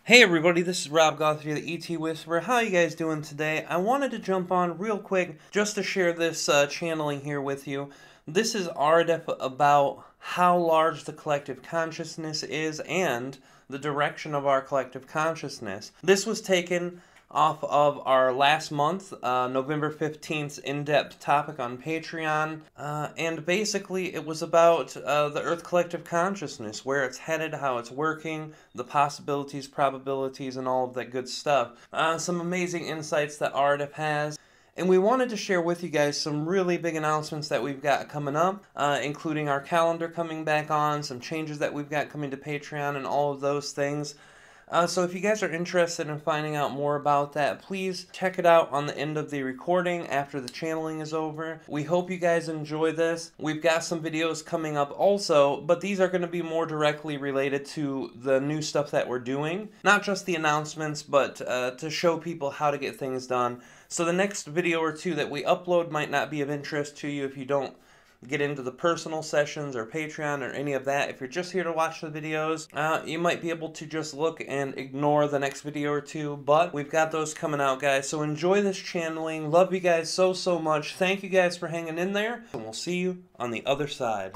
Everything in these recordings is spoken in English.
Hey everybody, this is Rob Gauthier, the ET Whisperer. How you guys doing today? I wanted to jump on real quick just to share this channeling here with you. This is Aridif about how large the collective consciousness is and the direction of our collective consciousness. This was taken off of our last month, November 15th, in-depth topic on Patreon. And basically, it was about the Earth collective consciousness, where it's headed, how it's working, the possibilities, probabilities, and all of that good stuff. Some amazing insights that Aridif has. And we wanted to share with you guys some really big announcements that we've got coming up, including our calendar coming back on, some changes that we've got coming to Patreon, and all of those things. So if you guys are interested in finding out more about that, please check it out on the end of the recording after the channeling is over. We hope you guys enjoy this. We've got some videos coming up also, but these are going to be more directly related to the new stuff that we're doing. Not just the announcements, but to show people how to get things done. So the next video or two that we upload might not be of interest to you if you don't get into the personal sessions or Patreon or any of that. If you're just here to watch the videos, you might be able to just look and ignore the next video or two, but we've got those coming out, guys. So enjoy this channeling. Love you guys so much. Thank you guys for hanging in there, and we'll see you on the other side.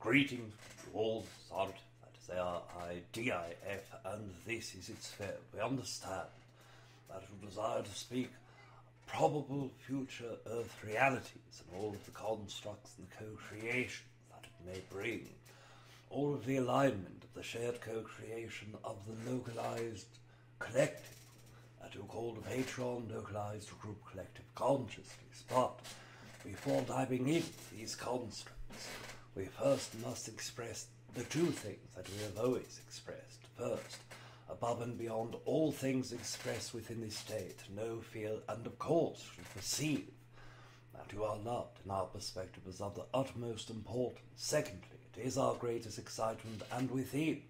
Greetings to all thought that they are IDIF, and this is its fair. We understand that you desire to speak probable future Earth realities and all of the constructs and co-creation that it may bring, all of the alignment of the shared co-creation of the localized collective that you call the Patreon localized group collective consciousness. But before diving into these constructs, we first must express the two things that we have always expressed. First, above and beyond all things expressed within this state, know, feel, and of course should perceive that you are loved in our perspective is of the utmost importance. Secondly, it is our greatest excitement, and within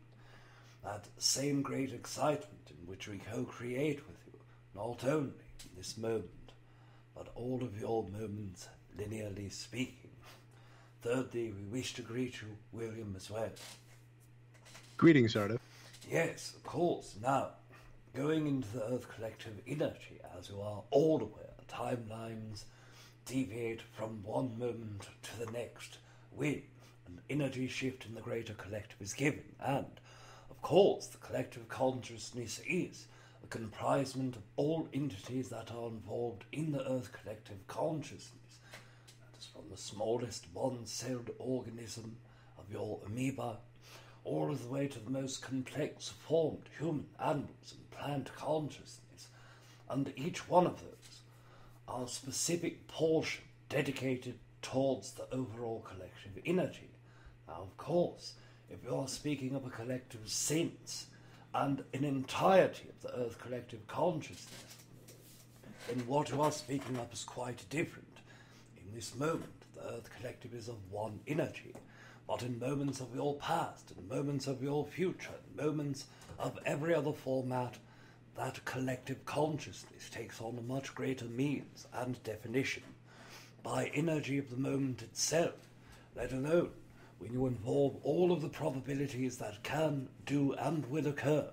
that same great excitement in which we co-create with you, not only in this moment, but all of your moments, linearly speaking. Thirdly, we wish to greet you, William, as well. Greetings, Aridif. Yes, of course. Now, going into the Earth Collective energy, as you are all aware, timelines deviate from one moment to the next when an energy shift in the greater collective is given. And, of course, the collective consciousness is a comprisement of all entities that are involved in the Earth Collective consciousness. From the smallest one-celled organism of your amoeba, all of the way to the most complex formed human, animals, and plant consciousness. And each one of those are a specific portion dedicated towards the overall collective energy. Now, of course, if you are speaking of a collective sense and an entirety of the Earth collective consciousness, then what you are speaking of is quite different. In this moment, the Earth collective is of one energy, but in moments of your past, in moments of your future, in moments of every other format, that collective consciousness takes on a much greater means and definition by energy of the moment itself, let alone when you involve all of the probabilities that can, do, and will occur.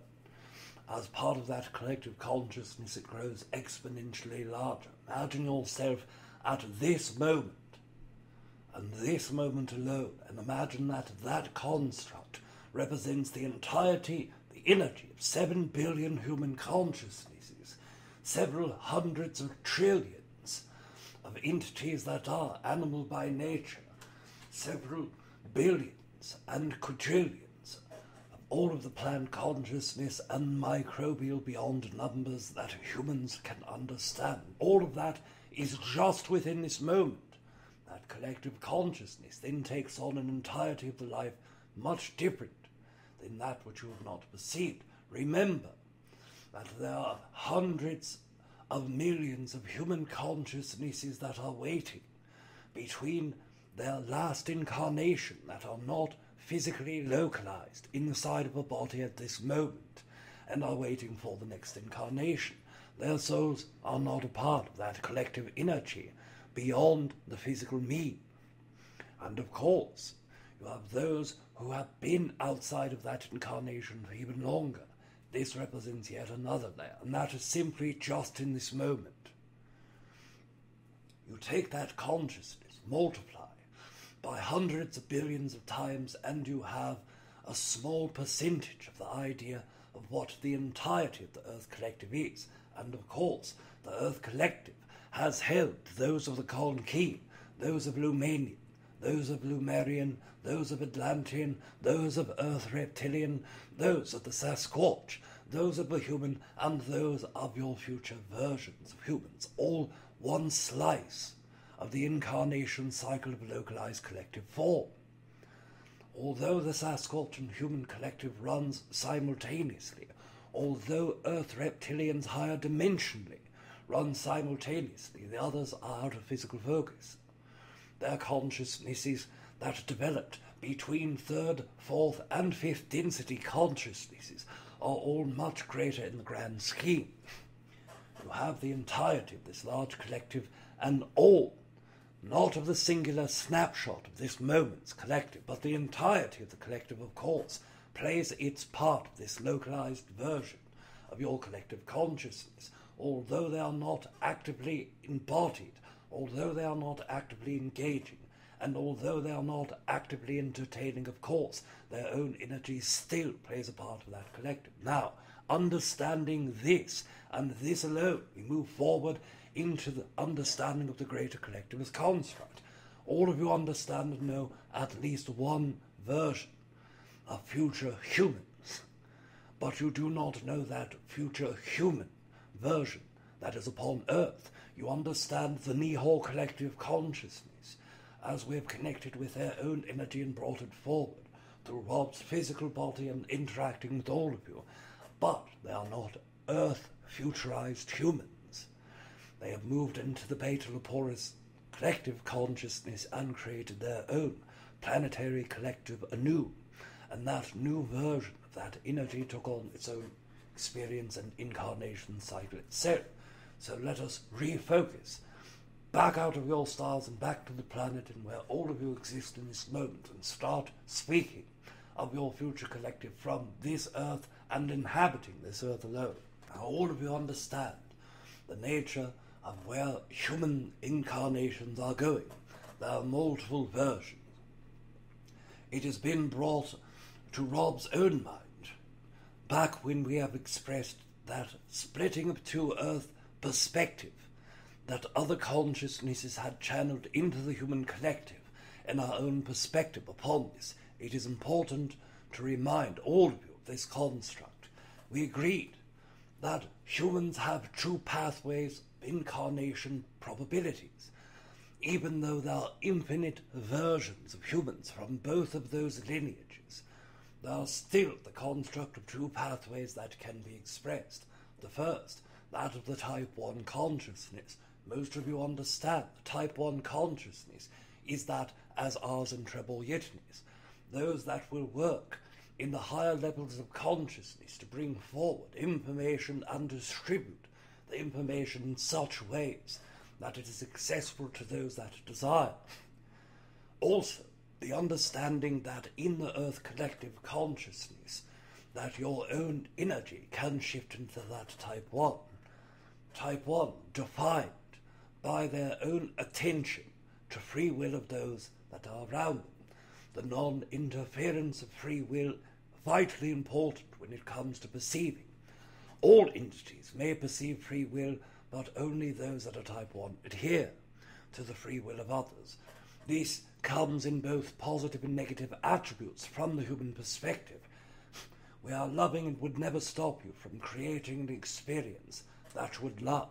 As part of that collective consciousness, it grows exponentially larger. Imagine yourself at this moment, and this moment alone, and imagine that that construct represents the entirety, the energy of 7 billion human consciousnesses, several hundreds of trillions of entities that are animal by nature, several billions and quadrillions of all of the plant consciousness and microbial beyond numbers that humans can understand. All of that is just within this moment. That collective consciousness then takes on an entirety of the life much different than that which you have not perceived. Remember that there are hundreds of millions of human consciousnesses that are waiting between their last incarnation, that are not physically localized inside of a body at this moment and are waiting for the next incarnation. Their souls are not a part of that collective energy beyond the physical me. And of course, you have those who have been outside of that incarnation for even longer. This represents yet another layer, and that is simply just in this moment. You take that consciousness, multiply by hundreds of billions of times, and you have a small percentage of the idea of what the entirety of the Earth Collective is. And of course, the Earth Collective has held those of the Khen, those of Lumanian, those of Lumerian, those of Atlantean, those of Earth Reptilian, those of the Sasquatch, those of the human, and those of your future versions of humans, all one slice of the incarnation cycle of localized collective form. Although the Sasquatch and human collective runs simultaneously, although Earth Reptilians higher dimensionally run simultaneously, the others are out of physical focus. Their consciousnesses that developed between third, fourth, and fifth density consciousnesses are all much greater in the grand scheme. You have the entirety of this large collective, and all, not of the singular snapshot of this moment's collective, but the entirety of the collective, of course, plays its part of this localized version of your collective consciousness, although they are not actively embodied, although they are not actively engaging, and although they are not actively entertaining, of course, their own energy still plays a part of that collective. Now, understanding this, and this alone, we move forward into the understanding of the greater collective as construct. All of you understand and know at least one version of future humans, but you do not know that future human version that is upon Earth. You understand the Nihil collective consciousness as we have connected with their own energy and brought it forward through Rob's physical body and interacting with all of you. But they are not Earth futurized humans. They have moved into the Beta Leporis collective consciousness and created their own planetary collective anew. And that new version of that energy took on its own experience and incarnation cycle itself. So let us refocus back out of your stars and back to the planet and where all of you exist in this moment, and start speaking of your future collective from this Earth and inhabiting this Earth alone. Now all of you understand the nature of where human incarnations are going. There are multiple versions. It has been brought to Rob's own mind back when we have expressed that splitting of two Earth perspective that other consciousnesses had channeled into the human collective and our own perspective upon this. It is important to remind all of you of this construct. We agreed that humans have true pathways of incarnation probabilities. Even though there are infinite versions of humans from both of those lineages, there are still the construct of true pathways that can be expressed. The first, that of the Type 1 consciousness. Most of you understand the Type 1 consciousness is that as ours and Treb Bor Yit NE, those that will work in the higher levels of consciousness to bring forward information and distribute the information in such ways that it is accessible to those that desire. Also, the understanding that in the Earth collective consciousness, that your own energy can shift into that Type 1. Type 1 defined by their own attention to free will of those that are around them. The non-interference of free will, vitally important when it comes to perceiving. All entities may perceive free will, but only those that are Type 1 adhere to the free will of others. This comes in both positive and negative attributes from the human perspective. We are loving and would never stop you from creating an experience that you would love.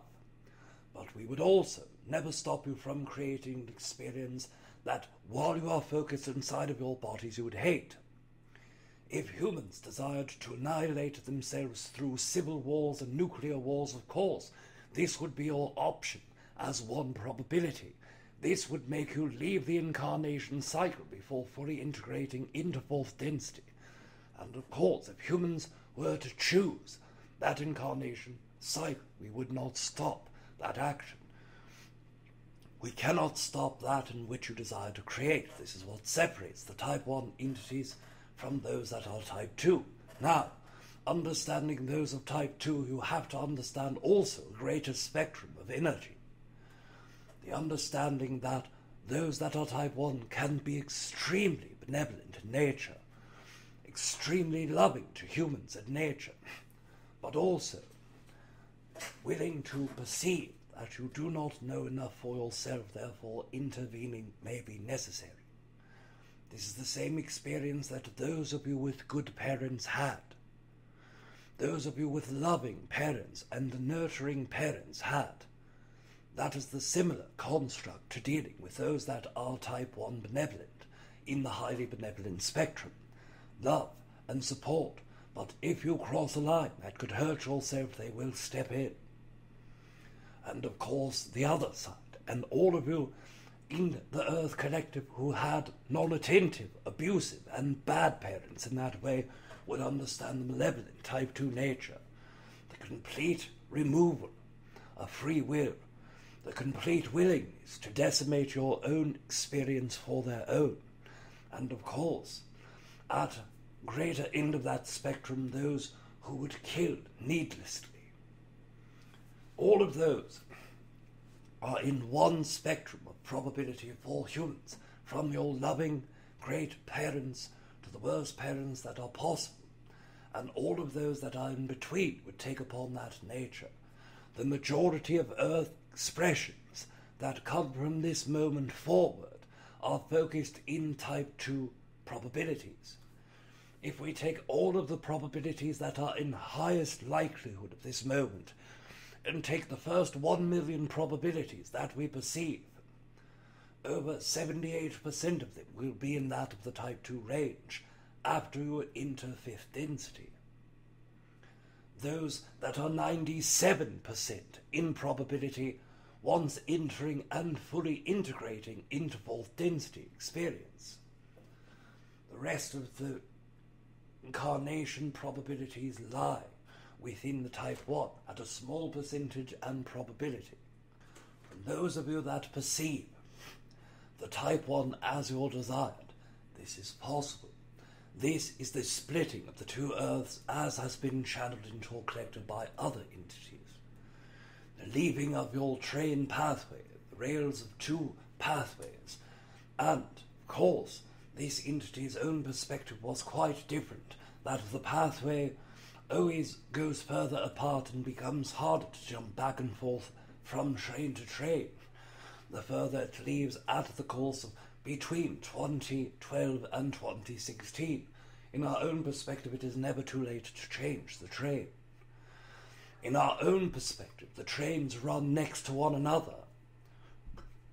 But we would also never stop you from creating an experience that, while you are focused inside of your bodies, you would hate. If humans desired to annihilate themselves through civil wars and nuclear wars, of course, this would be your option as one probability. This would make you leave the incarnation cycle before fully integrating into fourth density. And of course, if humans were to choose that incarnation cycle, we would not stop that action. We cannot stop that in which you desire to create. This is what separates the Type 1 entities from those that are Type 2. Now, understanding those of Type 2, you have to understand also a greater spectrum of energy. The understanding that those that are Type 1 can be extremely benevolent in nature, extremely loving to humans and nature, but also willing to perceive that you do not know enough for yourself, therefore intervening may be necessary. This is the same experience that those of you with good parents had. Those of you with loving parents and nurturing parents had. That is the similar construct to dealing with those that are Type 1 benevolent in the highly benevolent spectrum. Love and support, but if you cross a line that could hurt yourself, they will step in. And of course, the other side, and all of you in the Earth Collective who had non-attentive, abusive, and bad parents in that way would understand the malevolent Type 2 nature, the complete removal of free will, the complete willingness to decimate your own experience for their own, and of course, at greater end of that spectrum, those who would kill needlessly. All of those are in one spectrum of probability for humans, from your loving great parents to the worst parents that are possible, and all of those that are in between would take upon that nature. The majority of Earth expressions that come from this moment forward are focused in Type 2 probabilities. If we take all of the probabilities that are in highest likelihood of this moment, and take the first 1 million probabilities that we perceive, over 78% of them will be in that of the Type 2 range after you enter fifth density. Those that are 97% in probability once entering and fully integrating into fourth density experience. The rest of the incarnation probabilities lie within the Type 1 at a small percentage and probability. From those of you that perceive the Type 1 as your desired, this is possible. This is the splitting of the two Earths as has been channeled into or collected by other entities. The leaving of your train pathway, the rails of two pathways, and, of course, this entity's own perspective was quite different. That of the pathway always goes further apart and becomes harder to jump back and forth from train to train, the further it leaves at the course of between 2012 and 2016. In our own perspective, it is never too late to change the train. In our own perspective, the trains run next to one another.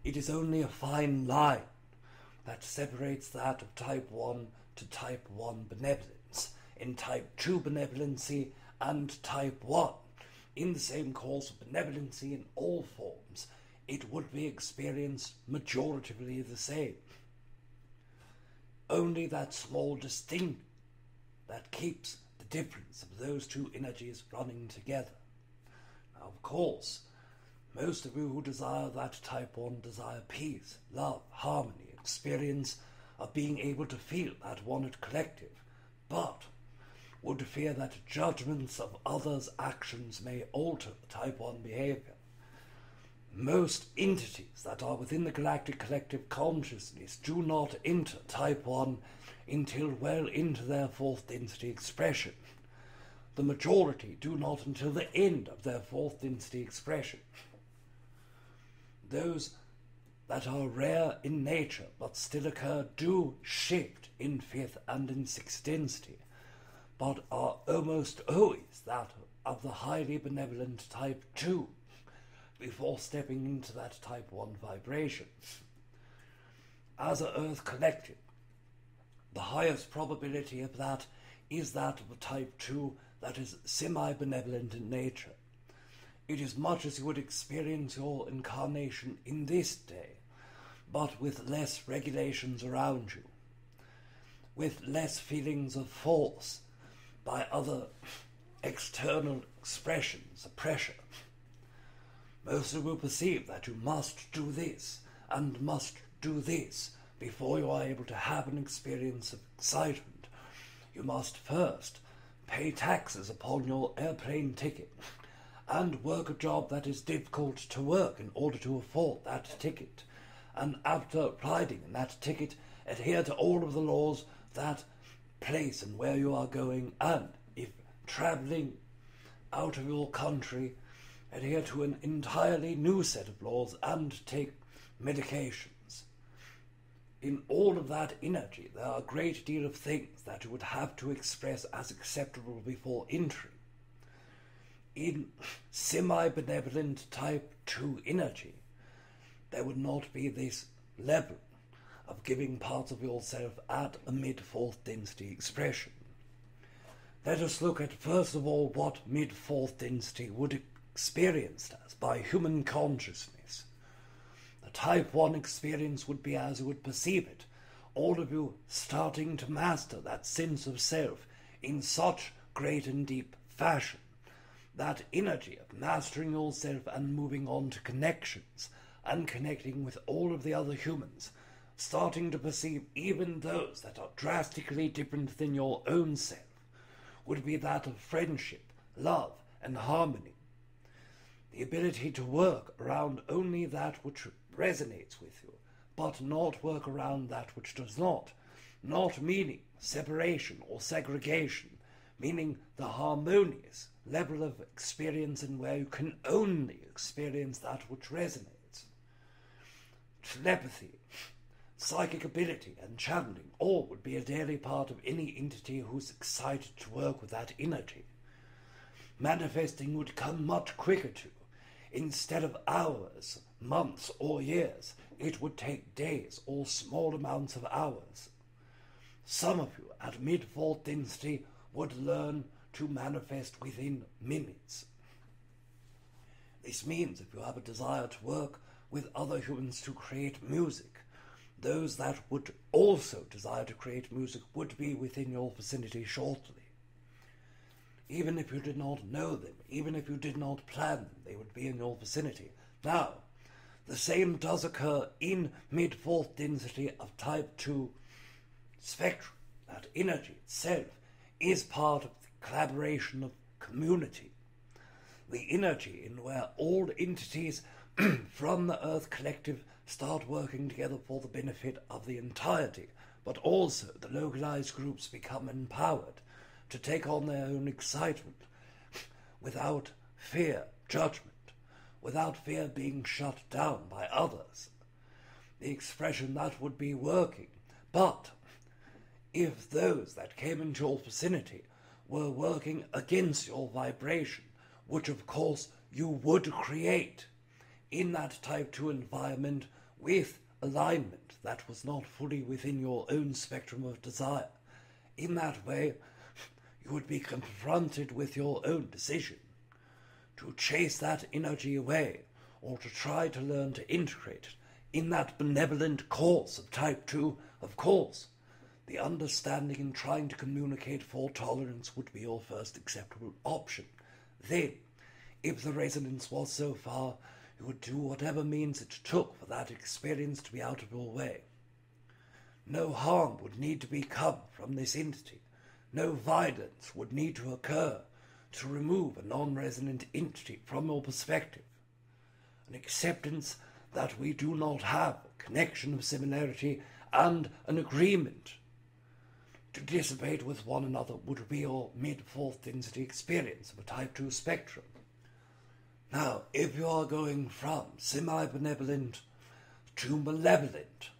It is only a fine line that separates that of Type 1 to Type 1 benevolence, in Type 2 benevolency and Type 1. In the same course of benevolency in all forms, it would be experienced majoritively the same. Only that small distinction that keeps the difference of those two energies running together. Now, of course, most of you who desire that Type 1 desire peace, love, harmony, experience of being able to feel that one collective, but would fear that judgments of others' actions may alter Type 1 behavior. Most entities that are within the Galactic Collective Consciousness do not enter Type 1 until well into their fourth density expression. The majority do not until the end of their fourth density expression. Those that are rare in nature but still occur do shift in fifth and in sixth density. but are almost always that of the highly benevolent type 2, before stepping into that type 1 vibration. As a Earth collective, the highest probability of that is that of a type 2 that is semi-benevolent in nature. It is much as you would experience your incarnation in this day, but with less regulations around you, with less feelings of force by other external expressions of pressure. Most of you perceive that you must do this and must do this before you are able to have an experience of excitement. You must first pay taxes upon your airplane ticket and work a job that is difficult to work in order to afford that ticket. And after riding in that ticket, adhere to all of the laws of that place and where you are going, and if travelling out of your country, adhere to an entirely new set of laws and take medications. In all of that energy, there are a great deal of things that you would have to express as acceptable before entry. In semi-benevolent type 2 energy, there would not be this level of giving parts of yourself at a mid-fourth density expression. Let us look at first of all what mid-fourth density would be experienced as by human consciousness. The type 1 experience would be as you would perceive it, all of you starting to master that sense of self in such great and deep fashion. That energy of mastering yourself and moving on to connections and connecting with all of the other humans, starting to perceive even those that are drastically different than your own self, would be that of friendship, love, and harmony. The ability to work around only that which resonates with you, but not work around that which does not meaning separation or segregation, meaning the harmonious level of experience in where you can only experience that which resonates. Telepathy, psychic ability, and channeling all would be a daily part of any entity who's excited to work with that energy. Manifesting would come much quicker to you. Instead of hours, months, or years, it would take days or small amounts of hours. Some of you at mid-fourth density would learn to manifest within minutes. This means if you have a desire to work with other humans to create music, those that would also desire to create music would be within your vicinity shortly. Even if you did not know them, even if you did not plan them, they would be in your vicinity. Now, the same does occur in mid-fourth density of type 2 spectrum. That energy itself is part of the collaboration of community. The energy in where all entities from the Earth Collective start working together for the benefit of the entirety, but also the localized groups become empowered to take on their own excitement without fear, judgment, without fear being shut down by others. The expression that would be working, but if those that came into your vicinity were working against your vibration, which of course you would create in that type 2 environment with alignment that was not fully within your own spectrum of desire, in that way you would be confronted with your own decision to chase that energy away or to try to learn to integrate it in that benevolent course of type 2. Of course, the understanding and trying to communicate for tolerance would be your first acceptable option. Then, if the resonance was so far, you would do whatever means it took for that experience to be out of your way. No harm would need to be come from this entity. No violence would need to occur to remove a non-resonant entity from your perspective. An acceptance that we do not have a connection of similarity and an agreement to dissipate with one another would be your mid-fourth density experience of a type 2 spectrum. Now, if you are going from semi-benevolent to malevolent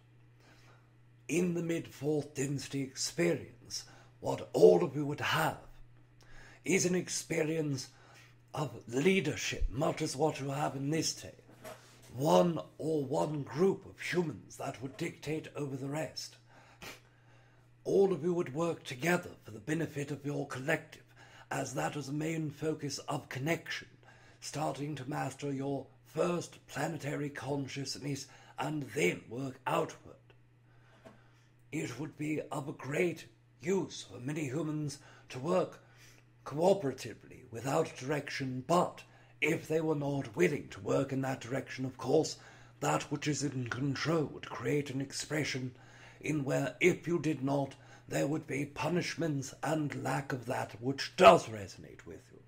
in the mid-fourth density experience, what all of you would have is an experience of leadership, much as what you have in this day. One group of humans that would dictate over the rest. All of you would work together for the benefit of your collective, as that was the main focus of connection, starting to master your first planetary consciousness and then work outward. It would be of a great use for many humans to work cooperatively without direction, but if they were not willing to work in that direction, of course, that which is in control would create an expression in where if you did not, there would be punishments and lack of that which does resonate with you.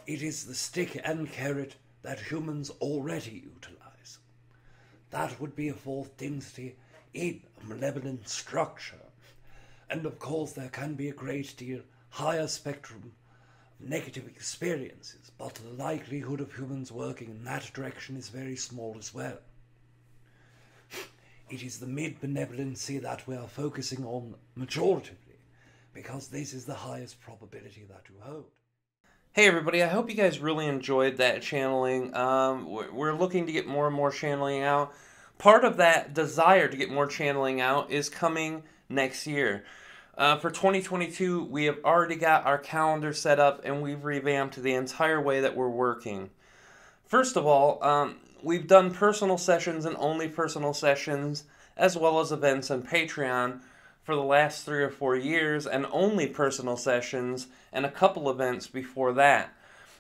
It is the stick and carrot that humans already utilize. That would be a fourth density in a malevolent structure. And of course there can be a great deal higher spectrum of negative experiences, but the likelihood of humans working in that direction is very small as well. It is the mid-benevolency that we are focusing on majoritively, because this is the highest probability that you hold. Hey everybody, I hope you guys really enjoyed that channeling. We're looking to get more and more channeling out. Part of that desire to get more channeling out is coming next year. For 2022, we have already got our calendar set up and we've revamped the entire way that we're working. First of all, we've done personal sessions and only personal sessions, as well as events on Patreon for the last 3 or 4 years, and only personal sessions and a couple events before that.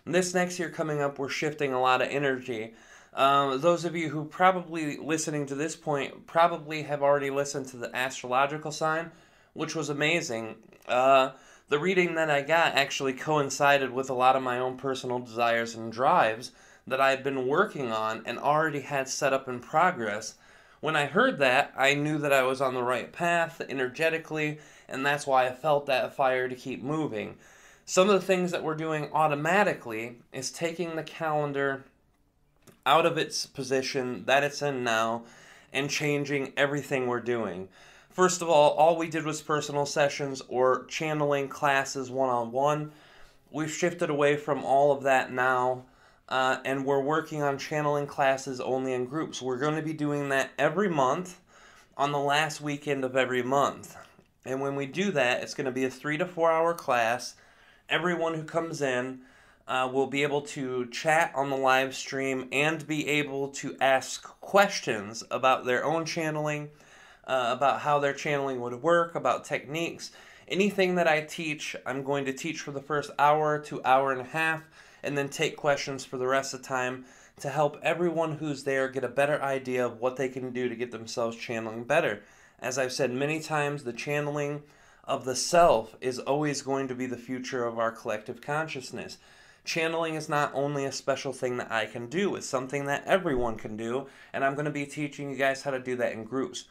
This next year coming up, we're shifting a lot of energy. Those of you who probably listening to this point probably have already listened to the astrological sign, which was amazing. The reading that I got actually coincided with a lot of my own personal desires and drives that I had been working on and already had set up in progress. When I heard that, I knew that I was on the right path energetically, and that's why I felt that fire to keep moving. Some of the things that we're doing automatically is taking the calendar out of its position that it's in now and changing everything we're doing. First of all we did was personal sessions or channeling classes one-on-one. We've shifted away from all of that now. And we're working on channeling classes only in groups. We're going to be doing that every month on the last weekend of every month. And when we do that, it's going to be a 3 to 4 hour class. Everyone who comes in will be able to chat on the live stream and be able to ask questions about their own channeling, about how their channeling would work, about techniques. Anything that I teach, I'm going to teach for the first hour to hour and a half, and then take questions for the rest of the time to help everyone who's there get a better idea of what they can do to get themselves channeling better. As I've said many times, the channeling of the self is always going to be the future of our collective consciousness. Channeling is not only a special thing that I can do, it's something that everyone can do, and I'm going to be teaching you guys how to do that in groups.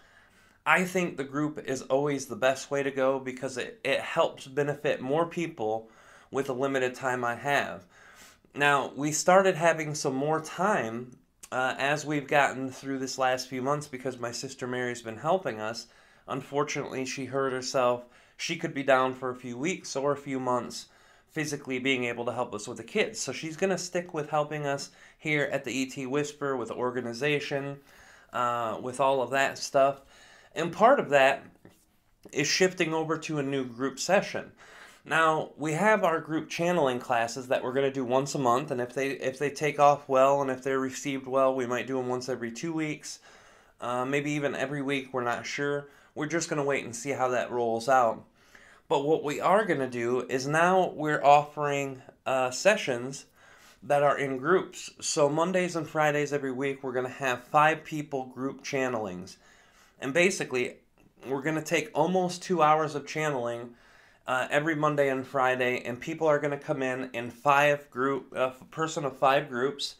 I think the group is always the best way to go because it helps benefit more people with the limited time I have. Now, we started having some more time as we've gotten through this last few months because my sister Mary's been helping us. Unfortunately, she hurt herself. She could be down for a few weeks or a few months physically being able to help us with the kids. So she's going to stick with helping us here at the ET Whisper with the organization, with all of that stuff. And part of that is shifting over to a new group session. Now, we have our group channeling classes that we're going to do once a month, and if they take off well and if they're received well, we might do them once every 2 weeks, maybe even every week, we're not sure. We're just going to wait and see how that rolls out. But what we are going to do is now we're offering sessions that are in groups. So Mondays and Fridays every week, we're going to have 5 people group channelings. And basically, we're going to take almost 2 hours of channeling every Monday and Friday, and people are going to come in a person of 5 groups,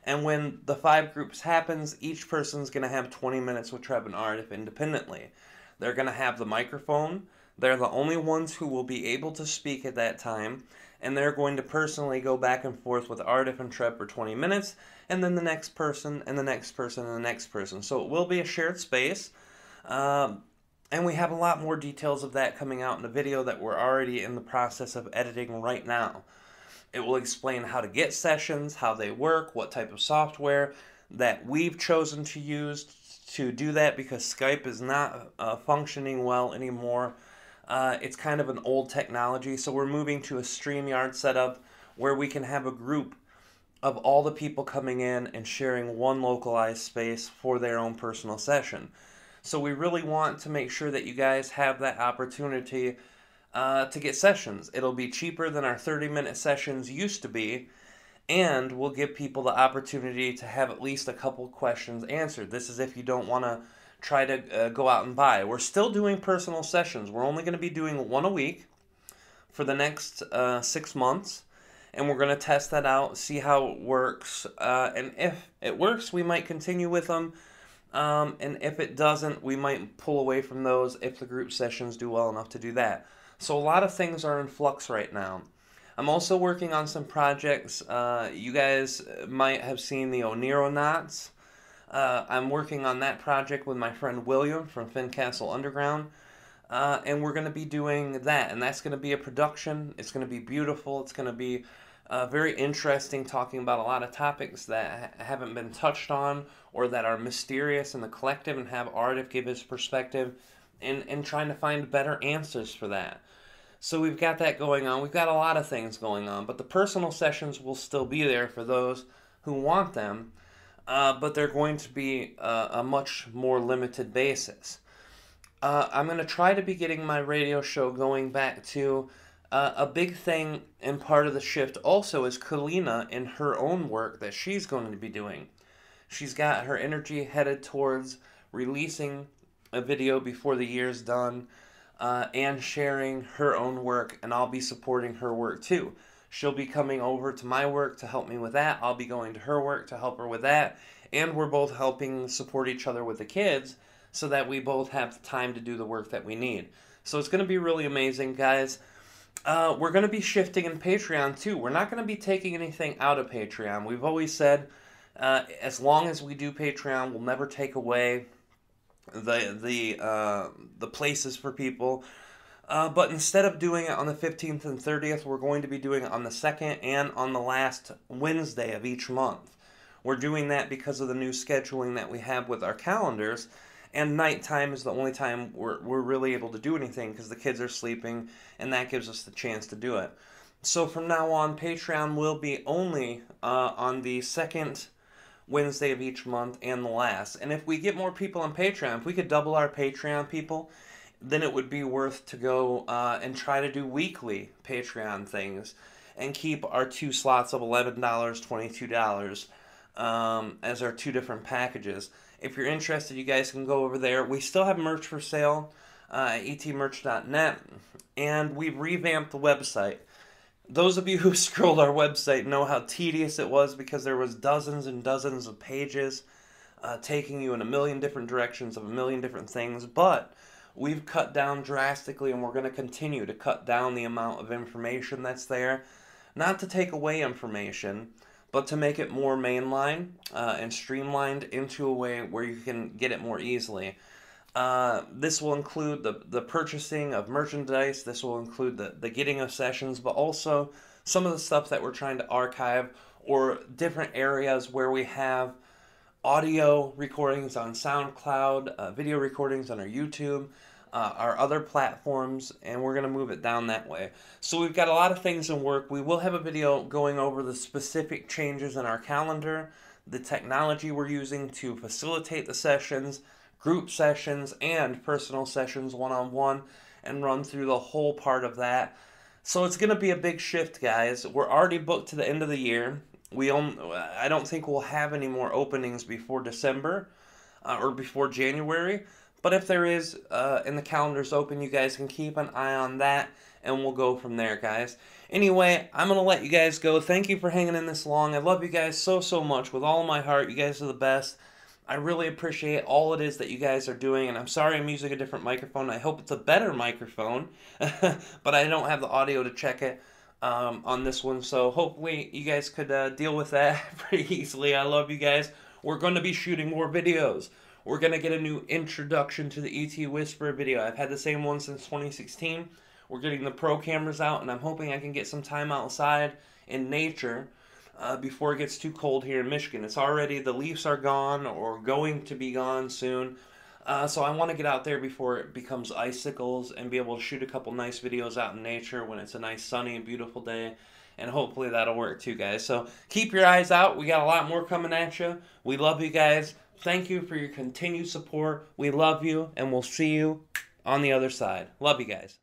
and when the 5 groups happens, each person's going to have 20 minutes with Treb and Aridif independently. They're going to have the microphone, they're the only ones who will be able to speak at that time, and they're going to personally go back and forth with Aridif and Treb for 20 minutes, and then the next person, and the next person, and the next person. So it will be a shared space. And we have a lot more details of that coming out in a video that we're already in the process of editing right now. It will explain how to get sessions, how they work, what type of software that we've chosen to use to do that, because Skype is not functioning well anymore. It's kind of an old technology, so we're moving to a StreamYard setup where we can have a group of all the people coming in and sharing one localized space for their own personal session. So we really want to make sure that you guys have that opportunity to get sessions. It'll be cheaper than our 30-minute sessions used to be, and we'll give people the opportunity to have at least a couple questions answered. This is if you don't want to try to go out and buy. We're still doing personal sessions. We're only going to be doing one a week for the next 6 months, and we're going to test that out, see how it works, and if it works, we might continue with them, and if it doesn't, we might pull away from those if the group sessions do well enough to do that. So a lot of things are in flux right now. I'm also working on some projects. You guys might have seen the Onironauts. I'm working on that project with my friend William from Fincastle Underground. And we're going to be doing that. And that's going to be a production. It's going to be beautiful. It's going to be very interesting, talking about a lot of topics that haven't been touched on or that are mysterious in the collective, and have Aridif give his perspective and trying to find better answers for that. So we've got that going on. We've got a lot of things going on, but the personal sessions will still be there for those who want them, but they're going to be a much more limited basis. I'm going to try to be getting my radio show going back to a big thing, and part of the shift also is Kalina in her own work that she's going to be doing. She's got her energy headed towards releasing a video before the year's done, and sharing her own work, and I'll be supporting her work too. She'll be coming over to my work to help me with that. I'll be going to her work to help her with that, and we're both helping support each other with the kids so that we both have the time to do the work that we need. So it's going to be really amazing, guys. We're going to be shifting in Patreon too. We're not going to be taking anything out of Patreon. We've always said, as long as we do Patreon, we'll never take away the places for people, but instead of doing it on the 15th and 30th, we're going to be doing it on the 2nd and on the last Wednesday of each month. We're doing that because of the new scheduling that we have with our calendars, and nighttime is the only time we're really able to do anything because the kids are sleeping, and that gives us the chance to do it. So from now on, Patreon will be only on the 2nd Wednesday of each month and the last. And if we get more people on Patreon, if we could double our Patreon people, then it would be worth to go and try to do weekly Patreon things and keep our 2 slots of $11, $22 as our 2 different packages. If you're interested, you guys can go over there. We still have merch for sale at etmerch.net, and we've revamped the website. Those of you who scrolled our website know how tedious it was because there was dozens and dozens of pages taking you in a million different directions of a million different things, but we've cut down drastically, and we're going to continue to cut down the amount of information that's there. Not to take away information, but to make it more mainline and streamlined into a way where you can get it more easily. This will include the purchasing of merchandise. This will include the getting of sessions, but also some of the stuff that we're trying to archive, or different areas where we have audio recordings on SoundCloud, video recordings on our YouTube, our other platforms, and we're going to move it down that way. So we've got a lot of things in work. We will have a video going over the specific changes in our calendar, the technology we're using to facilitate the sessions, group sessions, and personal sessions one-on-one, and run through the whole part of that. So it's going to be a big shift, guys. We're already booked to the end of the year. I don't think we'll have any more openings before December or before January. But if there is, and the calendar's open, you guys can keep an eye on that, and we'll go from there, guys. Anyway, I'm going to let you guys go. Thank you for hanging in this long. I love you guys so, so much with all my heart. You guys are the best. I really appreciate all it is that you guys are doing, and I'm sorry I'm using a different microphone. I hope it's a better microphone, but I don't have the audio to check it on this one, so hopefully you guys could deal with that pretty easily. I love you guys. We're going to be shooting more videos. we're going to get a new introduction to the ET Whisperer video. I've had the same one since 2016. We're getting the pro cameras out, and I'm hoping I can get some time outside in nature before it gets too cold here in Michigan. It's already, the leaves are gone or going to be gone soon. So I want to get out there before it becomes icicles and be able to shoot a couple nice videos out in nature when it's a nice sunny and beautiful day. And hopefully that'll work too, guys. So keep your eyes out. We got a lot more coming at you. We love you guys. Thank you for your continued support. We love you, and we'll see you on the other side. Love you guys.